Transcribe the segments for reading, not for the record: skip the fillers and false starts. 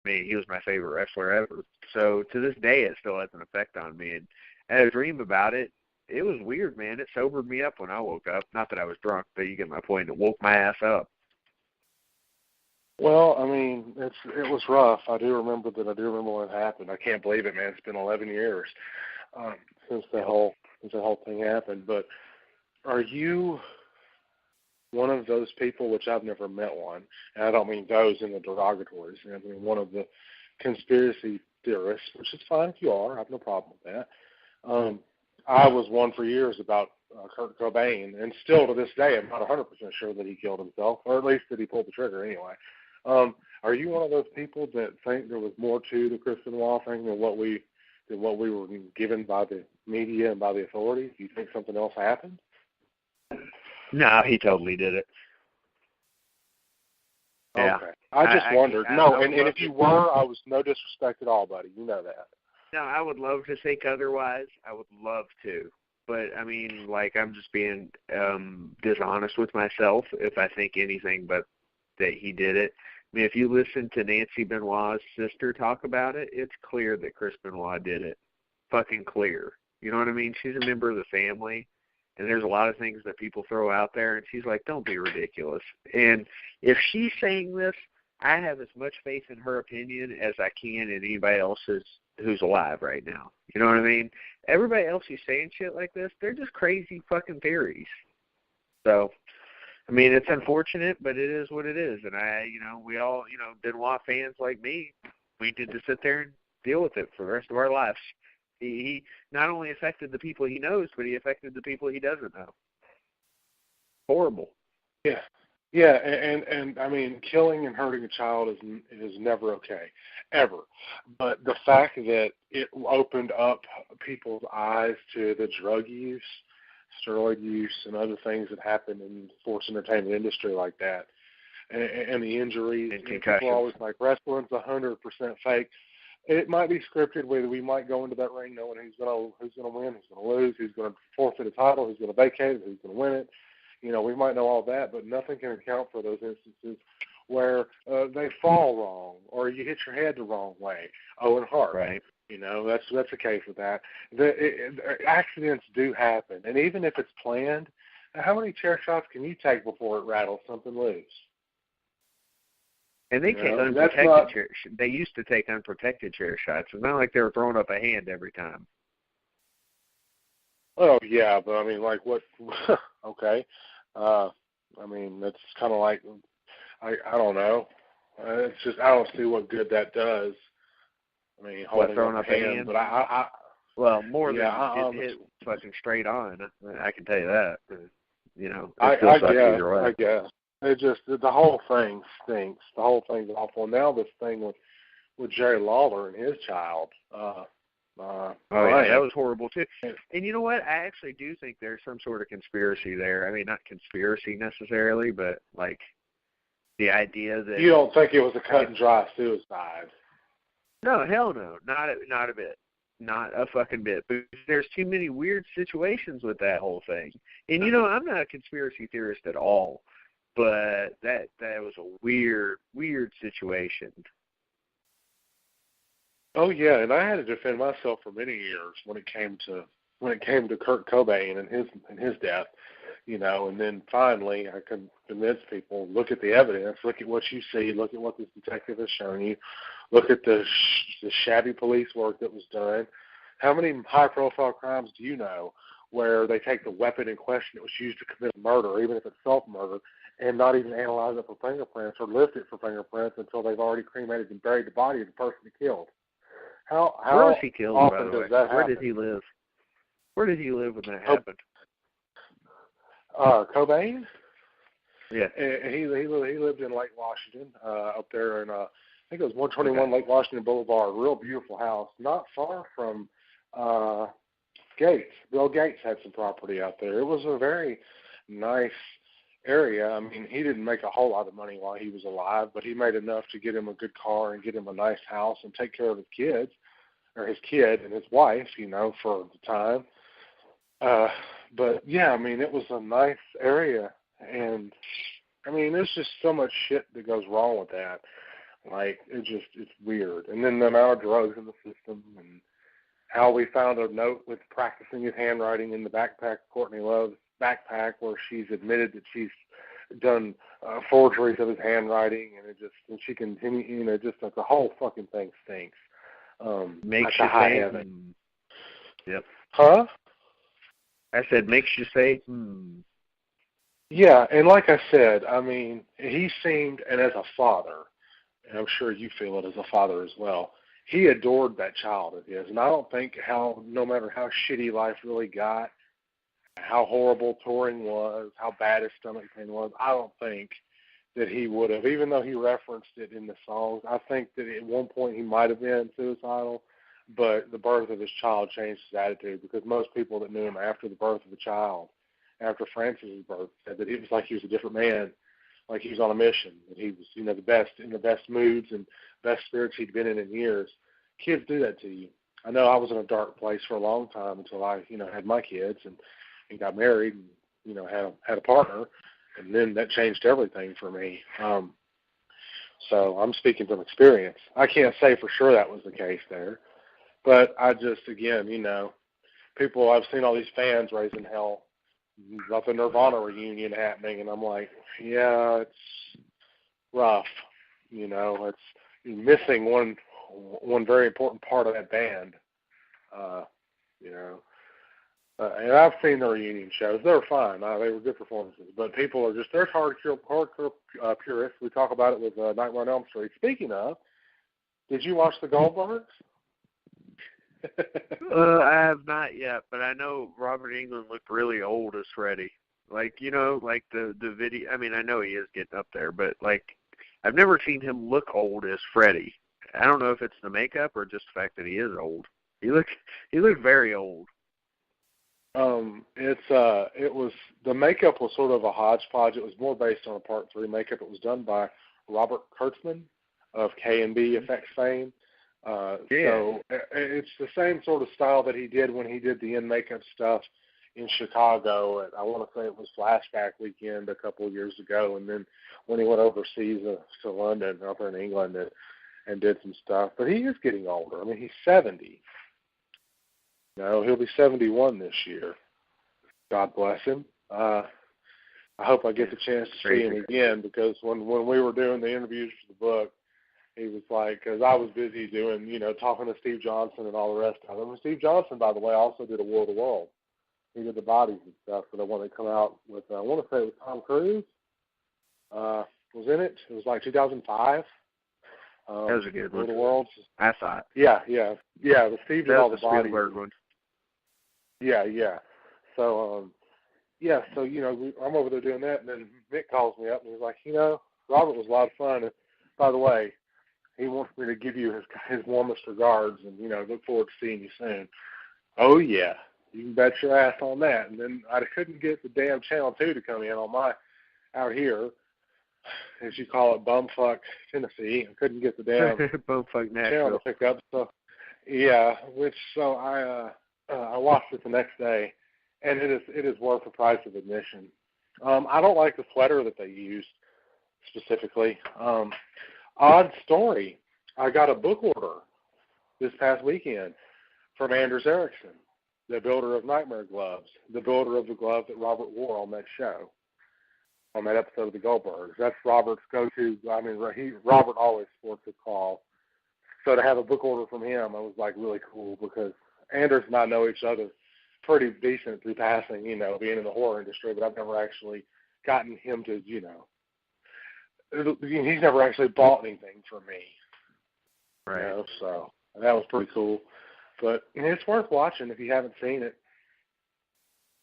me. He was my favorite wrestler ever. So to this day, it still has an effect on me. And I had a dream about it. It was weird, man. It sobered me up when I woke up. Not that I was drunk, but you get my point. It woke my ass up. Well, I mean, it was rough. I do remember that. I do remember when it happened. I can't believe it, man. It's been 11 years since the whole thing happened. But are you one of those people, which I've never met one, and I don't mean those in the derogatory sense, I mean one of the conspiracy theorists, which is fine if you are. I have no problem with that. I was one for years about Kurt Cobain, and still to this day, I'm not 100% sure that he killed himself, or at least that he pulled the trigger anyway. Are you one of those people that think there was more to the Chris Benoit thing than what we were given by the media and by the authorities? Do you think something else happened? No, he totally did it. Yeah. Okay. I just wondered. And if you were, I was no disrespect at all, buddy. You know that. No, I would love to think otherwise. I would love to. But, I mean, like, I'm just being dishonest with myself if I think anything but that he did it. I mean, if you listen to Nancy Benoit's sister talk about it, it's clear that Chris Benoit did it. Fucking clear. You know what I mean? She's a member of the family, and there's a lot of things that people throw out there, and she's like, don't be ridiculous. And if she's saying this, I have as much faith in her opinion as I can in anybody else's who's alive right now. You know what I mean? Everybody else who's saying shit like this, they're just crazy fucking theories. So, I mean, it's unfortunate, but it is what it is. And we all, Benoit fans like me, we need to sit there and deal with it for the rest of our lives. He not only affected the people he knows, but he affected the people he doesn't know. Horrible. Yeah. Yeah, and I mean, killing and hurting a child is never okay, ever. But the fact that it opened up people's eyes to the drug use, steroid use, and other things that happen in the sports entertainment industry like that, and the injuries, and people are always like, wrestling's 100% fake. It might be scripted. We might go into that ring knowing who's going to win, who's going to lose, who's going to forfeit a title, who's going to vacate it, who's going to win it. We might know all that, but nothing can account for those instances where they fall wrong or you hit your head the wrong way. Owen Hart, right? That's the case with that. Accidents do happen, and even if it's planned, how many chair shots can you take before it rattles something loose? And they take unprotected They used to take unprotected chair shots. It's not like they were throwing up a hand every time. Oh yeah, but I mean, like what? Okay. I mean, that's kind of like I don't know. It's just I don't see what good that does. I mean, holding throwing up a hand, but well, more than getting hit fucking straight on. I can tell you that. I guess it just the whole thing stinks. The whole thing's awful. Now this thing with Jerry Lawler and his child. Yeah, that was horrible too. And you know what? I actually do think there's some sort of conspiracy there. I mean, not conspiracy necessarily, but like the idea that you don't think it was a cut and dry suicide. No, hell no, not a bit, not a fucking bit. But there's too many weird situations with that whole thing. And I'm not a conspiracy theorist at all, but that was a weird situation. Oh yeah, and I had to defend myself for many years when it came to Kurt Cobain and his death, and then finally I could convince people, look at the evidence, look at what you see, look at what this detective has shown you, look at the shabby police work that was done. How many high-profile crimes do you know where they take the weapon in question that was used to commit murder, even if it's self-murder, and not even analyze it for fingerprints or lift it for fingerprints until they've already cremated and buried the body of the person they killed? How Where was he killed, often by the way? does that happen? Where did he live? Where did he live when that happened? Cobain? Yeah. He lived in Lake Washington, up there in I think it was 121 Lake Washington Boulevard. Real beautiful house, not far from Gates. Bill Gates had some property out there. It was a very nice area. I mean, he didn't make a whole lot of money while he was alive, but he made enough to get him a good car and get him a nice house and take care of his kids, or his kid and his wife, for the time. But yeah, I mean, it was a nice area, and I mean, there's just so much shit that goes wrong with that. Like, it's weird. And then the amount of drugs in the system, and how we found a note with practicing his handwriting in the backpack, Courtney Love's backpack, where she's admitted that she's done forgeries of his handwriting, and she continued, just like the whole fucking thing stinks. Makes you say, Yep. Huh? I said, makes you say, Yeah, and like I said, I mean, he seemed, and as a father, and I'm sure you feel it as a father as well, he adored that child of his. And I don't think no matter how shitty life really got, how horrible touring was, how bad his stomach pain was, I don't think that he would have, even though he referenced it in the songs, I think that at one point he might have been suicidal, but the birth of his child changed his attitude, because most people that knew him after the birth of the child, after Francis's birth, said that it was like he was a different man, like he was on a mission, that he was, in the best moods and best spirits he'd been in years. Kids do that to you. I know I was in a dark place for a long time until I, had my kids and got married and, had a partner, and then that changed everything for me. So I'm speaking from experience. I can't say for sure that was the case there, but I just, again, people, I've seen all these fans raising hell about the Nirvana reunion happening, and I'm like, yeah, it's rough. It's missing one very important part of that band. And I've seen the reunion shows. They were fine. They were good performances. But people are just, there's hardcore purists. We talk about it with Nightmare on Elm Street. Speaking of, did you watch the Goldbergs? I have not yet, but I know Robert Englund looked really old as Freddy. Like, like the video. I mean, I know he is getting up there, but like, I've never seen him look old as Freddy. I don't know if it's the makeup or just the fact that he is old. He looked very old. It was, the makeup was sort of a hodgepodge. It was more based on a Part 3 makeup. It was done by Robert Kurtzman of K&B Effects fame. So it's the same sort of style that he did when he did the in-makeup stuff in Chicago. I want to say it was Flashback Weekend a couple of years ago, and then when he went overseas to London, up in England, and did some stuff. But he is getting older. I mean, he's 70. He'll be 71 this year. God bless him. I hope I get the chance to see him again, because when we were doing the interviews for the book, he was like, because I was busy doing, talking to Steve Johnson and all the rest of them. And Steve Johnson, by the way, also did A War of the Worlds. He did the bodies and stuff for the one that come out with, I want to say it was Tom Cruise. Was in it. It was like 2005. That was a good one. War of the Worlds. I thought. Yeah. But Steve did all the bodies. One. Yeah. So, so, I'm over there doing that, and then Mick calls me up, and he's like, Robert was a lot of fun. And by the way, he wants me to give you his warmest regards, and, look forward to seeing you soon. Oh, yeah, you can bet your ass on that. And then I couldn't get the damn Channel 2 to come in on out here, as you call it, bumfuck Tennessee. I couldn't get the damn bumfuck channel to pick up. So, yeah, so I watched it the next day, and it is worth the price of admission. I don't like the sweater that they used specifically. Odd story. I got a book order this past weekend from Anders Ericsson, the builder of Nightmare Gloves, the builder of the glove that Robert wore on that show, on that episode of the Goldbergs. That's Robert's go-to. I mean, Robert always sports a call. So to have a book order from him, I was like really cool, because Anders and I know each other pretty decent through passing, being in the horror industry, but I've never actually gotten him to, he's never actually bought anything from me. Right. So that was pretty cool. But it's worth watching if you haven't seen it.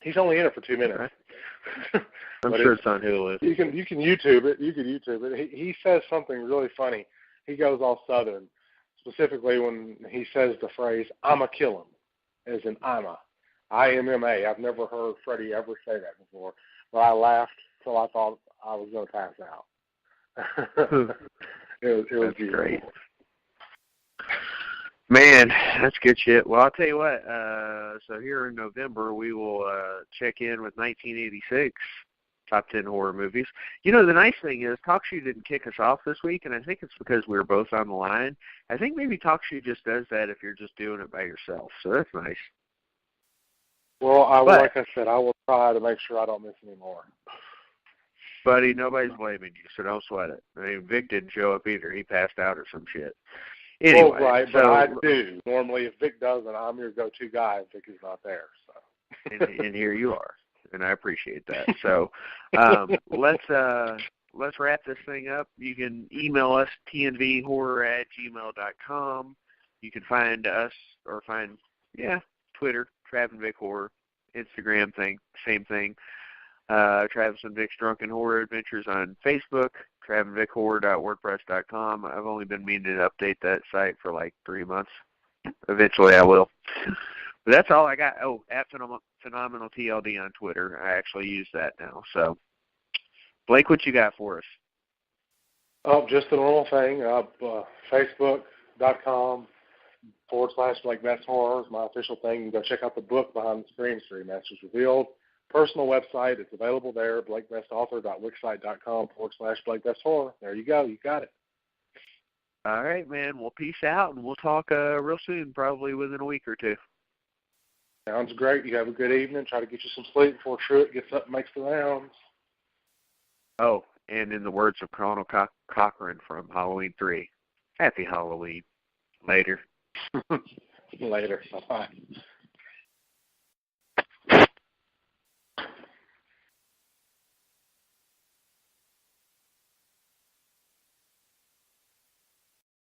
He's only in it for 2 minutes. Right. I'm sure it's on Hulu. You can YouTube it. He says something really funny. He goes all Southern, specifically when he says the phrase, "I'ma kill him," as in I'ma. IMMA. I've never heard Freddie ever say that before, but I laughed till I thought I was going to pass out. it was great. Man, that's good shit. Well, I'll tell you what. So here in November, we will check in with 1986. top 10 horror movies. You know, the nice thing is TalkShoe didn't kick us off this week, and I think it's because we were both on the line. I think maybe TalkShoe just does that if you're just doing it by yourself, so that's nice. Well, like I said, I will try to make sure I don't miss any more. Buddy, nobody's blaming you, so don't sweat it. I mean, Vic didn't show up either. He passed out or some shit. Anyway, well, right, but I do. Normally, if Vic doesn't, I'm your go-to guy if Vic is not there. So. and here you are, and I appreciate that. So let's wrap this thing up. You can email us, tnvhorror@gmail.com. You can find us or find, Twitter, Trav and Vic Horror, Instagram thing, same thing. Travis and Vic's Drunken Horror Adventures on Facebook, TravandVicHorror.wordpress.com. I've only been meaning to update that site for like 3 months. Eventually I will. But that's all I got. Oh, at Phenomenal TLD on Twitter. I actually use that now. So, Blake, what you got for us? Oh, just the normal thing. Facebook.com/Blake Best Horror is my official thing. You can go check out the book Behind the Scream, Masters Revealed. Personal website, it's available there, blakebestauthor.wixsite.com/Blake Best Horror. There you go. You got it. All right, man. Well, peace out, and we'll talk real soon, probably within a week or two. Sounds great. You have a good evening. Try to get you some sleep before Truett gets up and makes the rounds. Oh, and in the words of Colonel Cochran from Halloween 3, Happy Halloween. Later. Later. Bye-bye.